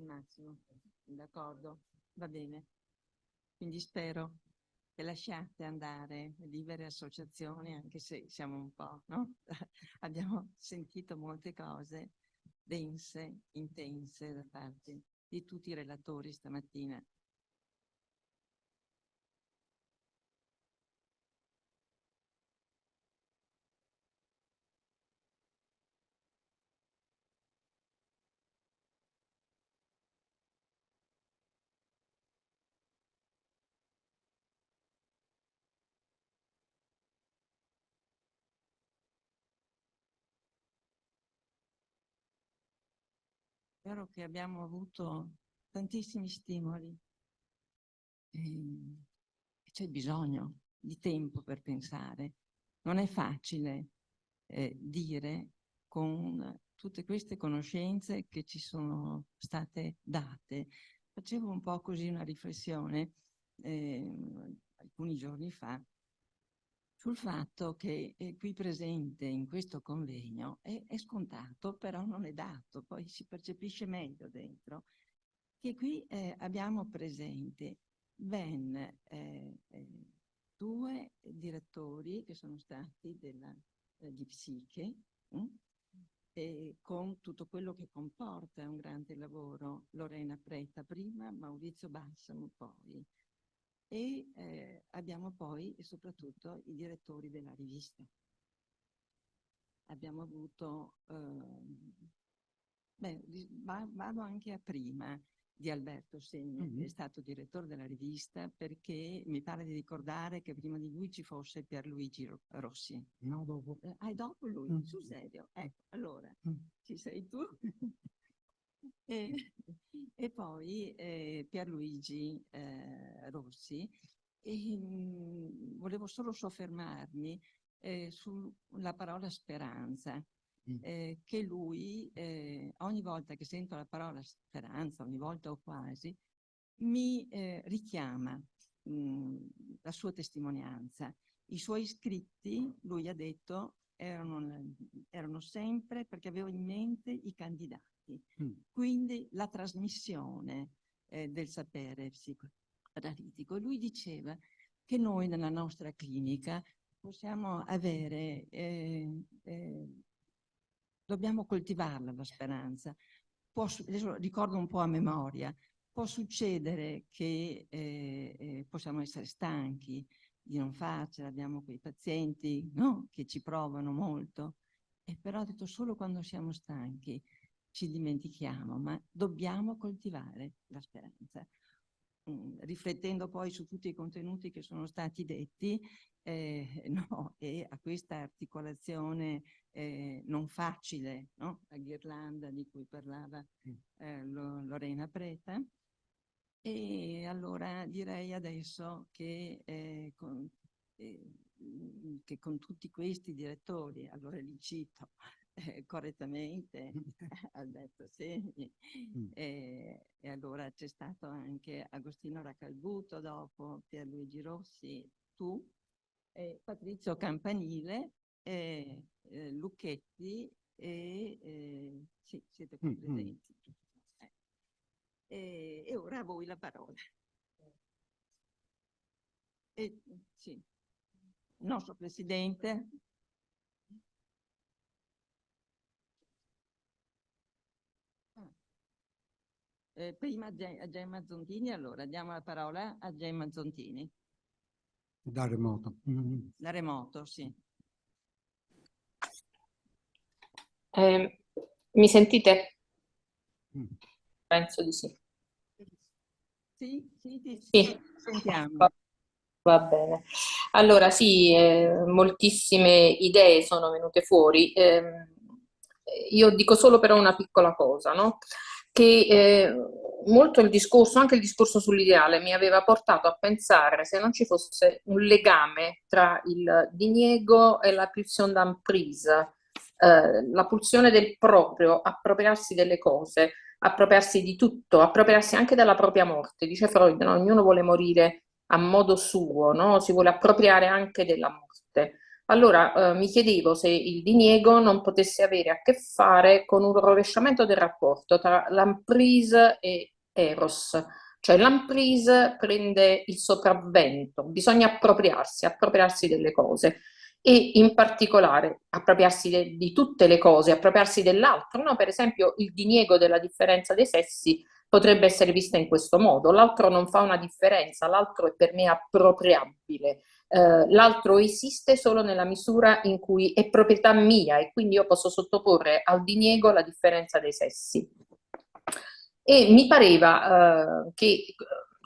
al massimo, d'accordo, va bene. Quindi spero che lasciate andare libere associazioni, anche se siamo un po', no? Abbiamo sentito molte cose dense, intense da parte di tutti i relatori stamattina. È vero che abbiamo avuto tantissimi stimoli e c'è bisogno di tempo per pensare. Non è facile dire con tutte queste conoscenze che ci sono state date. Facevo un po' così una riflessione alcuni giorni fa sul fatto che qui presente in questo convegno è scontato, però non è dato, poi si percepisce meglio dentro, che qui abbiamo presente ben 2 direttori che sono stati di Psiche, con tutto quello che comporta un grande lavoro, Lorena Preta prima, Maurizio Balsamo poi. E abbiamo poi e soprattutto i direttori della rivista. Abbiamo avuto, vado anche a prima di Alberto Segni, che è stato direttore della rivista, perché mi pare di ricordare che prima di lui ci fosse Pierluigi Rossi. No, dopo. È dopo lui, sul serio. Ecco, allora, ci sei tu. E poi Pierluigi Rossi. Volevo solo soffermarmi sulla parola speranza, che lui ogni volta che sento la parola speranza, ogni volta o quasi, mi richiama la sua testimonianza. I suoi scritti, lui ha detto, erano sempre perché avevo in mente i candidati. Quindi la trasmissione del sapere psicoanalitico. Lui diceva che noi nella nostra clinica possiamo avere, dobbiamo coltivarla la speranza. Adesso ricordo un po' a memoria, può succedere che possiamo essere stanchi di non farcela, abbiamo quei pazienti, no? Che ci provano molto, e però ho detto solo quando siamo stanchi ci dimentichiamo, ma dobbiamo coltivare la speranza. Riflettendo poi su tutti i contenuti che sono stati detti, no, e a questa articolazione non facile, no? La ghirlanda di cui parlava Lorena Preta. E allora direi adesso che con tutti questi direttori, allora li cito correttamente, Alberto Segni, e allora c'è stato anche Agostino Raccalbuto dopo, Pierluigi Rossi, tu, Patrizio Campanile, Lucchetti e sì, siete qui presenti. E ora a voi la parola. Sì. Nostro Presidente. Prima a Gemma Zontini, allora diamo la parola a Gemma Zontini. Da remoto. Da remoto, sì. Mi sentite? Penso di sì. Sì, sentiamo. Va bene. Allora sì, moltissime idee sono venute fuori. Io dico solo però una piccola cosa, no? Che molto il discorso, anche il discorso sull'ideale, mi aveva portato a pensare se non ci fosse un legame tra il diniego e la pulsion d'emprise, la pulsione del proprio, appropriarsi delle cose, appropriarsi di tutto, appropriarsi anche della propria morte. Dice Freud, no? Ognuno vuole morire a modo suo, no? Si vuole appropriare anche della morte. Allora, mi chiedevo se il diniego non potesse avere a che fare con un rovesciamento del rapporto tra l'emprise e Eros, cioè l'emprise prende il sopravvento, bisogna appropriarsi delle cose e in particolare appropriarsi di tutte le cose, appropriarsi dell'altro, no? Per esempio il diniego della differenza dei sessi potrebbe essere vista in questo modo, l'altro non fa una differenza, l'altro è per me appropriabile. L'altro esiste solo nella misura in cui è proprietà mia e quindi io posso sottoporre al diniego la differenza dei sessi. E mi pareva che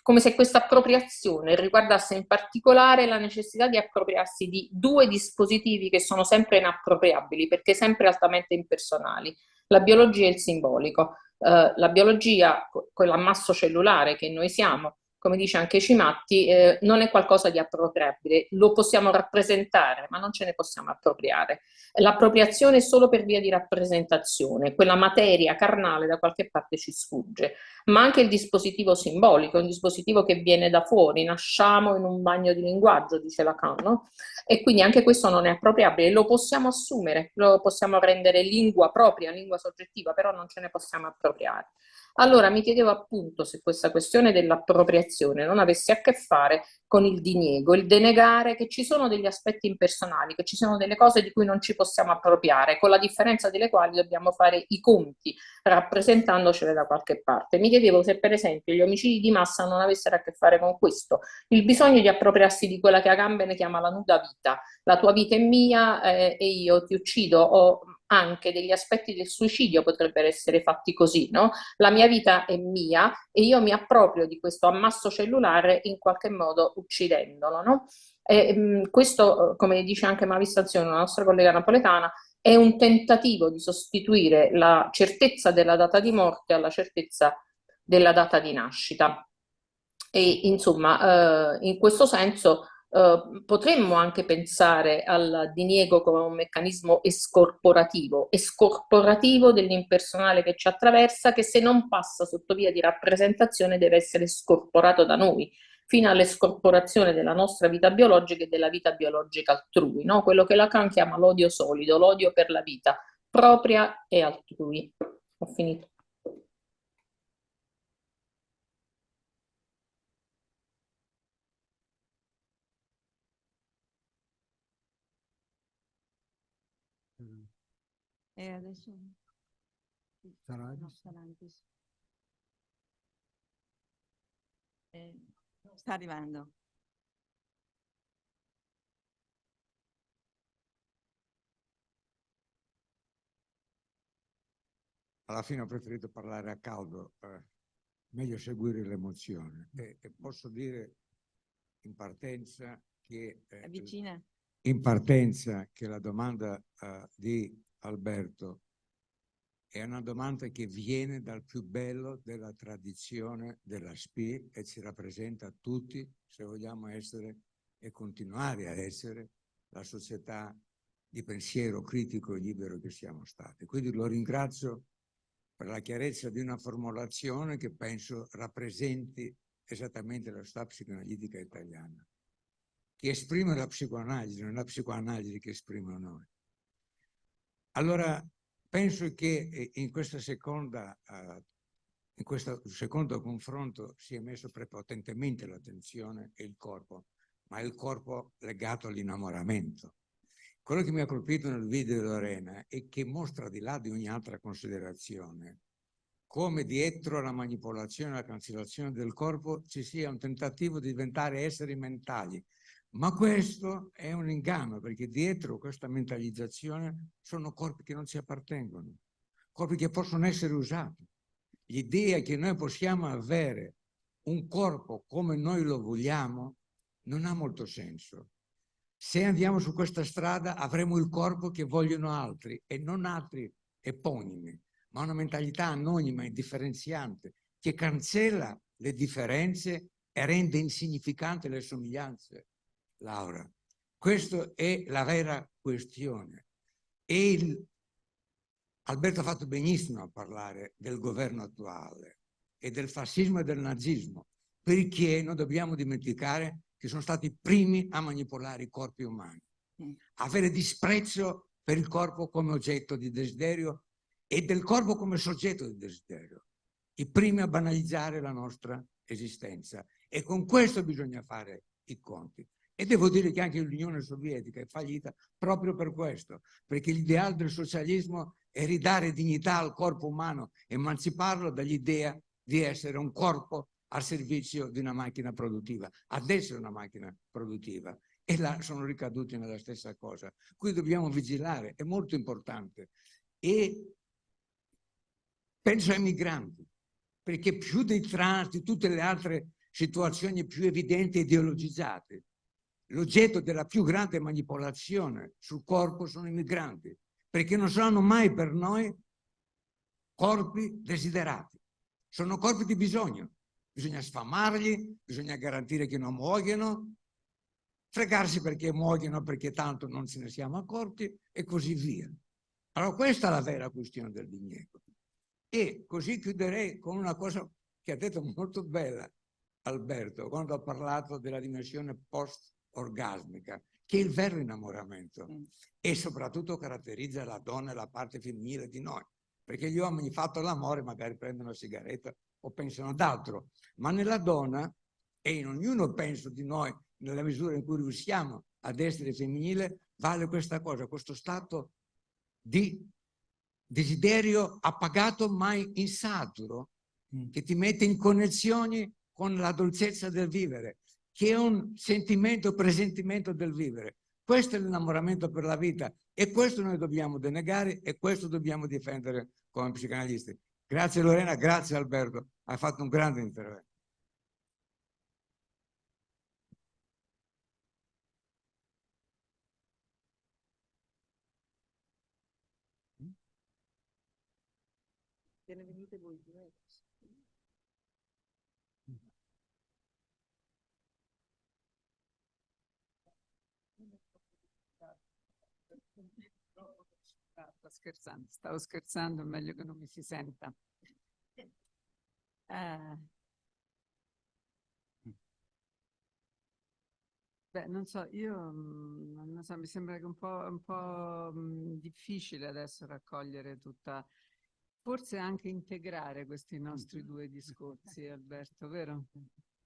come se questa appropriazione riguardasse in particolare la necessità di appropriarsi di due dispositivi che sono sempre inappropriabili perché sempre altamente impersonali, la biologia e il simbolico. La biologia, quell'ammasso cellulare che noi siamo, come dice anche Cimatti, non è qualcosa di appropriabile, lo possiamo rappresentare, ma non ce ne possiamo appropriare. L'appropriazione è solo per via di rappresentazione, quella materia carnale da qualche parte ci sfugge, ma anche il dispositivo simbolico, un dispositivo che viene da fuori, nasciamo in un bagno di linguaggio, dice Lacan, no? E quindi anche questo non è appropriabile, lo possiamo assumere, lo possiamo rendere lingua propria, lingua soggettiva, però non ce ne possiamo appropriare. Allora mi chiedevo appunto se questa questione dell'appropriazione non avesse a che fare con il diniego, il denegare che ci sono degli aspetti impersonali, che ci sono delle cose di cui non ci possiamo appropriare, con la differenza delle quali dobbiamo fare i conti, rappresentandocele da qualche parte. Mi chiedevo se per esempio gli omicidi di massa non avessero a che fare con questo, il bisogno di appropriarsi di quella che Agamben chiama la nuda vita, la tua vita è mia e io ti uccido, o anche degli aspetti del suicidio potrebbero essere fatti così, no? La mia vita è mia e io mi approprio di questo ammasso cellulare in qualche modo uccidendolo, no? Questo, come dice anche Mavi Stazione, la nostra collega napoletana, è un tentativo di sostituire la certezza della data di morte alla certezza della data di nascita. E insomma, in questo senso potremmo anche pensare al diniego come un meccanismo escorporativo dell'impersonale che ci attraversa, che se non passa sotto via di rappresentazione deve essere scorporato da noi, fino all'escorporazione della nostra vita biologica e della vita biologica altrui, no? Quello che Lacan chiama l'odio solido, l'odio per la vita propria e altrui. Ho finito. E adesso Sarà no, Sarantis. Sta arrivando. alla fine ho preferito parlare a caldo, meglio seguire l'emozione. E posso dire in partenza che la domanda di Alberto è una domanda che viene dal più bello della tradizione della SPI e ci rappresenta tutti se vogliamo essere e continuare a essere la società di pensiero critico e libero che siamo stati. Quindi lo ringrazio per la chiarezza di una formulazione che penso rappresenti esattamente la società psicoanalitica italiana, che esprime la psicoanalisi, non è la psicoanalisi che esprime noi. Allora, penso che in questo secondo confronto si è messo prepotentemente l'attenzione e il corpo, ma il corpo legato all'innamoramento. Quello che mi ha colpito nel video di Lorena è che mostra, di là di ogni altra considerazione, come dietro la manipolazione e la cancellazione del corpo ci sia un tentativo di diventare esseri mentali. Ma questo è un inganno, perché dietro questa mentalizzazione sono corpi che non ci appartengono, corpi che possono essere usati. L'idea che noi possiamo avere un corpo come noi lo vogliamo non ha molto senso. Se andiamo su questa strada avremo il corpo che vogliono altri e non altri eponimi, ma una mentalità anonima e differenziante che cancella le differenze e rende insignificanti le somiglianze. Laura, questa è la vera questione. Alberto ha fatto benissimo a parlare del governo attuale e del fascismo e del nazismo, perché non dobbiamo dimenticare che sono stati i primi a manipolare i corpi umani. avere disprezzo per il corpo come oggetto di desiderio e del corpo come soggetto di desiderio. I primi a banalizzare la nostra esistenza. E con questo bisogna fare i conti. E devo dire che anche l'Unione Sovietica è fallita proprio per questo, perché l'ideale del socialismo è ridare dignità al corpo umano, emanciparlo dall'idea di essere un corpo al servizio di una macchina produttiva, ad essere una macchina produttiva. E là sono ricaduti nella stessa cosa. Qui dobbiamo vigilare, è molto importante. E penso ai migranti, perché più dei trans, di tutte le altre situazioni più evidenti e ideologizzate, l'oggetto della più grande manipolazione sul corpo sono i migranti, perché non saranno mai per noi corpi desiderati, sono corpi di bisogno. Bisogna sfamarli, bisogna garantire che non muoiono, fregarsi perché muoiono perché tanto non se ne siamo accorti e così via. Allora questa è la vera questione del diniego. E così chiuderei con una cosa che ha detto molto bella Alberto, quando ha parlato della dimensione post-orgasmica, che è il vero innamoramento e soprattutto caratterizza la donna e la parte femminile di noi, perché gli uomini fatto l'amore magari prendono una sigaretta o pensano ad altro, ma nella donna e in ognuno penso di noi, nella misura in cui riusciamo ad essere femminile, vale questa cosa, questo stato di desiderio appagato ma insaturo, che ti mette in connessione con la dolcezza del vivere, che è un sentimento, presentimento del vivere. Questo è l'innamoramento per la vita e questo noi dobbiamo denegare e questo dobbiamo difendere come psicanalisti. Grazie Lorena, grazie Alberto, hai fatto un grande intervento. Venite voi due. Stavo scherzando, è meglio che non mi si senta. Beh, non so, io non so, mi sembra che un po' difficile adesso raccogliere tutta, forse anche integrare questi nostri due discorsi, Alberto, vero?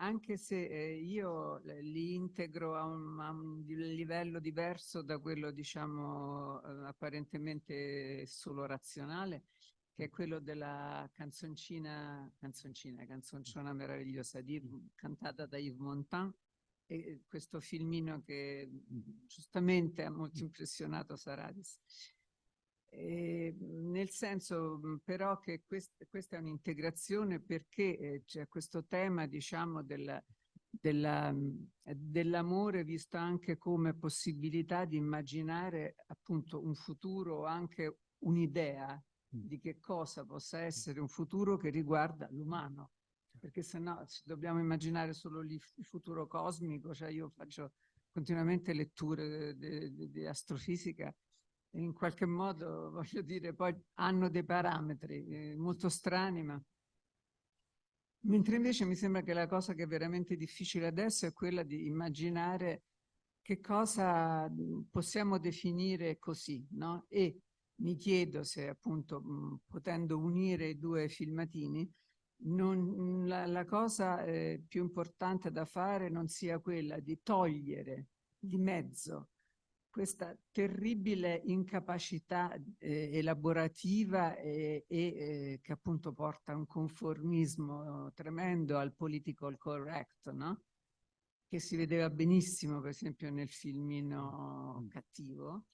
Anche se io li integro a un livello diverso da quello, diciamo, apparentemente solo razionale, che è quello della canzonciona meravigliosa, cantata da Yves Montand, e questo filmino che giustamente ha molto impressionato Saradis. Nel senso però che questa è un'integrazione perché c'è questo tema, diciamo, dell'amore visto anche come possibilità di immaginare appunto un futuro o anche un'idea di che cosa possa essere un futuro che riguarda l'umano, perché se no dobbiamo immaginare solo il futuro cosmico, cioè io faccio continuamente letture di astrofisica e in qualche modo, voglio dire, poi hanno dei parametri molto strani, ma mentre invece mi sembra che la cosa che è veramente difficile adesso è quella di immaginare che cosa possiamo definire così, no? E mi chiedo se appunto potendo unire i due filmatini, la cosa più importante da fare non sia quella di togliere di mezzo questa terribile incapacità elaborativa che appunto porta a un conformismo tremendo al political correct, no? Che si vedeva benissimo per esempio nel filmino Cattivo,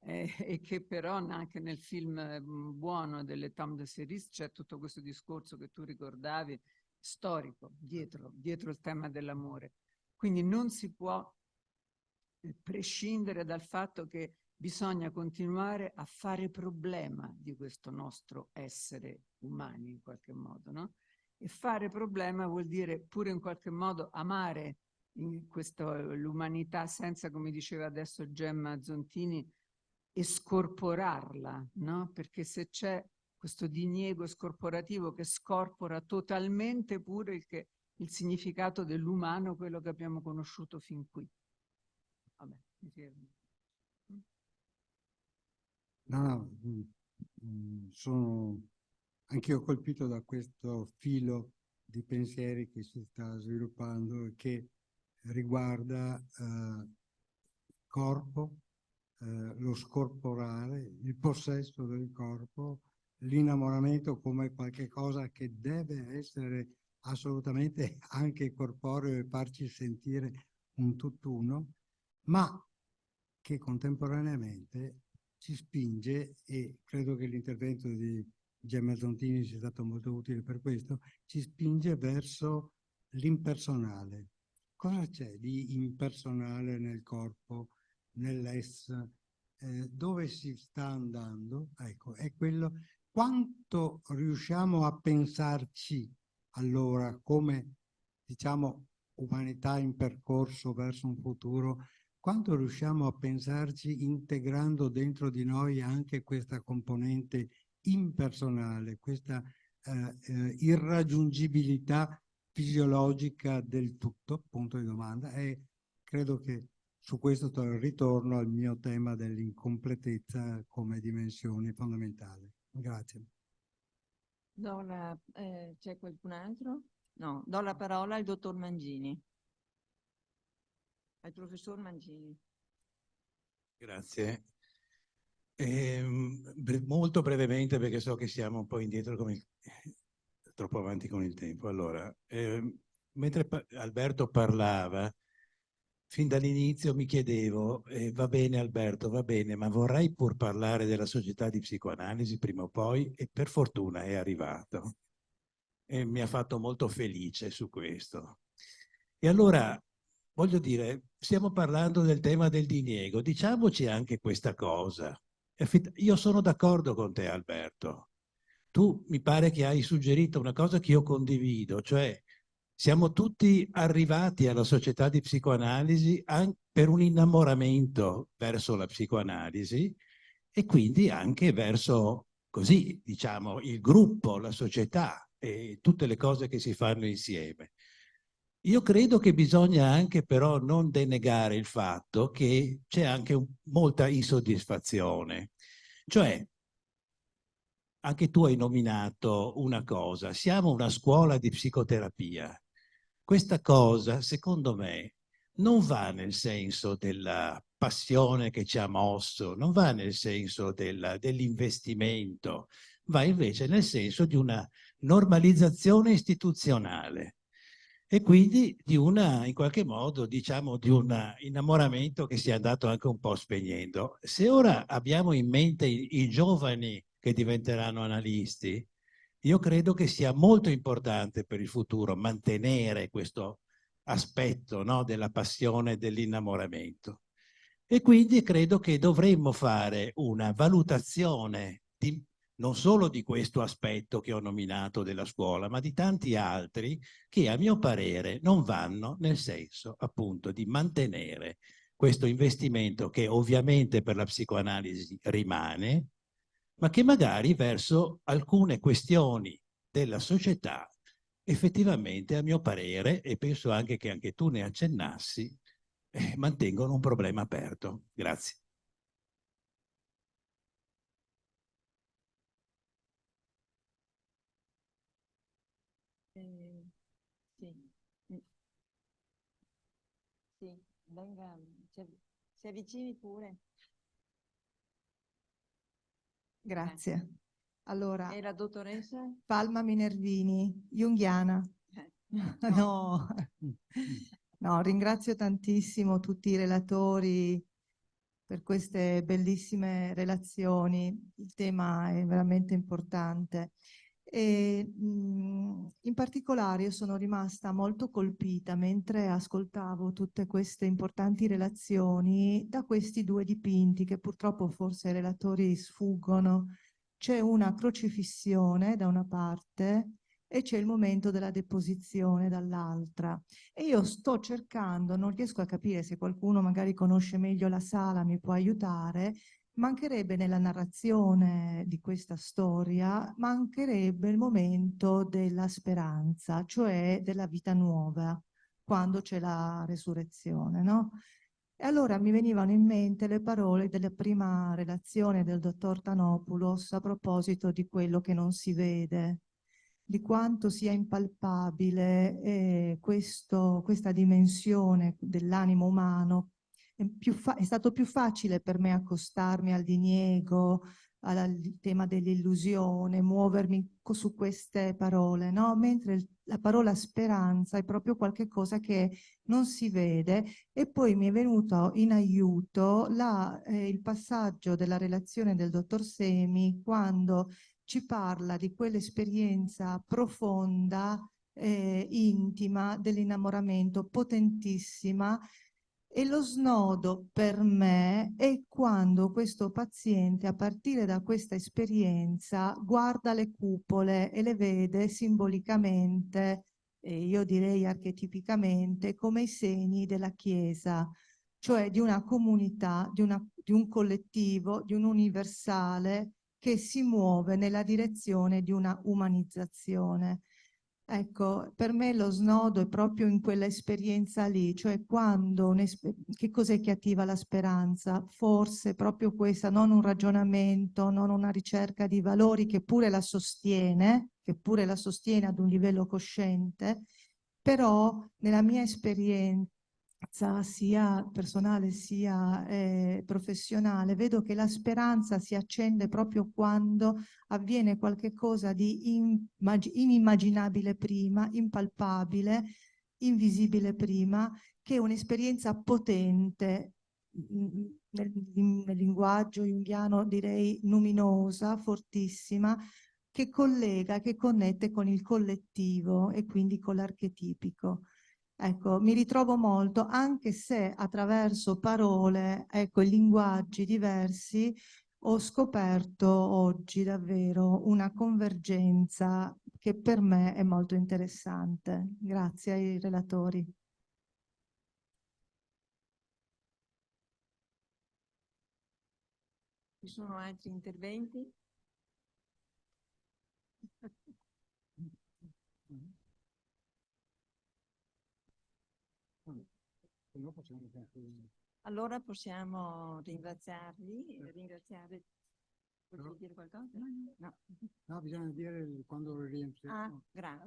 e che però anche nel film buono delle Tom de Series c'è tutto questo discorso che tu ricordavi, storico, dietro il tema dell'amore. Quindi non si può prescindere dal fatto che bisogna continuare a fare problema di questo nostro essere umani in qualche modo, no? E fare problema vuol dire pure in qualche modo amare l'umanità senza, come diceva adesso Gemma Zontini, e scorporarla, no? Perché se c'è questo diniego scorporativo che scorpora totalmente pure il significato dell'umano, quello che abbiamo conosciuto fin qui. Vabbè, mi fermo. No, sono anch'io colpito da questo filo di pensieri che si sta sviluppando e che riguarda il corpo, lo scorporare, il possesso del corpo, l'innamoramento come qualche cosa che deve essere assolutamente anche corporeo e farci sentire un tutt'uno, ma che contemporaneamente ci spinge, e credo che l'intervento di Gemma Zontini sia stato molto utile per questo, ci spinge verso l'impersonale. Cosa c'è di impersonale nel corpo, nell'ess? Dove si sta andando? Ecco, è quello. Quanto riusciamo a pensarci allora come, diciamo, umanità in percorso verso un futuro, quanto riusciamo a pensarci integrando dentro di noi anche questa componente impersonale, questa irraggiungibilità fisiologica del tutto, punto di domanda, e credo che su questo ritorno al mio tema dell'incompletezza come dimensione fondamentale. Grazie. C'è qualcun altro? No, do la parola al dottor Mangini, al professor Mangini. Grazie. Molto brevemente, perché so che siamo un po' indietro, troppo avanti con il tempo. Allora, mentre Alberto parlava, fin dall'inizio mi chiedevo, va bene Alberto, va bene, ma vorrei pur parlare della società di psicoanalisi prima o poi, e per fortuna è arrivato. E mi ha fatto molto felice su questo. E allora, voglio dire, stiamo parlando del tema del diniego, diciamoci anche questa cosa. Io sono d'accordo con te, Alberto. Tu mi pare che hai suggerito una cosa che io condivido, cioè siamo tutti arrivati alla società di psicoanalisi per un innamoramento verso la psicoanalisi e quindi anche verso, così, diciamo, il gruppo, la società e tutte le cose che si fanno insieme. Io credo che bisogna anche però non denegare il fatto che c'è anche molta insoddisfazione. Cioè, anche tu hai nominato una cosa, siamo una scuola di psicoterapia. Questa cosa, secondo me, non va nel senso della passione che ci ha mosso, non va nel senso dell'investimento, va invece nel senso di una normalizzazione istituzionale e quindi di una, in qualche modo, diciamo, di un innamoramento che si è andato anche un po' spegnendo. Se ora abbiamo in mente i giovani che diventeranno analisti, io credo che sia molto importante per il futuro mantenere questo aspetto, no, della passione e dell'innamoramento. E quindi credo che dovremmo fare una valutazione non solo di questo aspetto che ho nominato della scuola, ma di tanti altri che a mio parere non vanno nel senso appunto di mantenere questo investimento che ovviamente per la psicoanalisi rimane, ma che magari verso alcune questioni della società effettivamente, a mio parere, e penso anche che anche tu ne accennassi, mantengono un problema aperto. Grazie. Sì. Sì, venga, si avvicini pure. Grazie. Allora, E la dottoressa? Palma Minervini, junghiana. No. No, ringrazio tantissimo tutti i relatori per queste bellissime relazioni. Il tema è veramente importante. E, in particolare io sono rimasta molto colpita mentre ascoltavo tutte queste importanti relazioni da questi due dipinti che purtroppo forse ai relatori sfuggono. C'è una crocifissione da una parte e c'è il momento della deposizione dall'altra. E io sto cercando, non riesco a capire se qualcuno magari conosce meglio la sala, mi può aiutare. Mancherebbe nella narrazione di questa storia, mancherebbe il momento della speranza, cioè della vita nuova, quando c'è la resurrezione, no? E allora mi venivano in mente le parole della prima relazione del dottor Tanopoulos a proposito di quello che non si vede, di quanto sia impalpabile questa dimensione dell'animo umano. È stato più facile per me accostarmi al diniego, al tema dell'illusione, muovermi su queste parole, no? Mentre la parola speranza è proprio qualche cosa che non si vede. E poi mi è venuto in aiuto il passaggio della relazione del dottor Semi, quando ci parla di quell'esperienza profonda, intima dell'innamoramento, potentissima. E lo snodo per me è quando questo paziente, a partire da questa esperienza, guarda le cupole e le vede simbolicamente, e io direi archetipicamente, come i segni della Chiesa, cioè di una comunità, di un collettivo, di un universale che si muove nella direzione di una umanizzazione. Ecco, per me lo snodo è proprio in quella esperienza lì, cioè quando che cos'è che attiva la speranza? Forse proprio questa, non un ragionamento, non una ricerca di valori che pure la sostiene ad un livello cosciente, però nella mia esperienza sia personale sia professionale, vedo che la speranza si accende proprio quando avviene qualche cosa di inimmaginabile prima, impalpabile, invisibile prima, che è un'esperienza potente, nel linguaggio junghiano direi luminosa, fortissima, che collega, che connette con il collettivo e quindi con l'archetipico. Ecco, mi ritrovo molto, anche se attraverso parole, ecco, linguaggi diversi, ho scoperto oggi davvero una convergenza che per me è molto interessante. Grazie ai relatori. Ci sono altri interventi? Allora possiamo ringraziarvi, ringraziare. Vuoi dire qualcosa? No. No, bisogna dire quando rientriamo. Ah, grazie.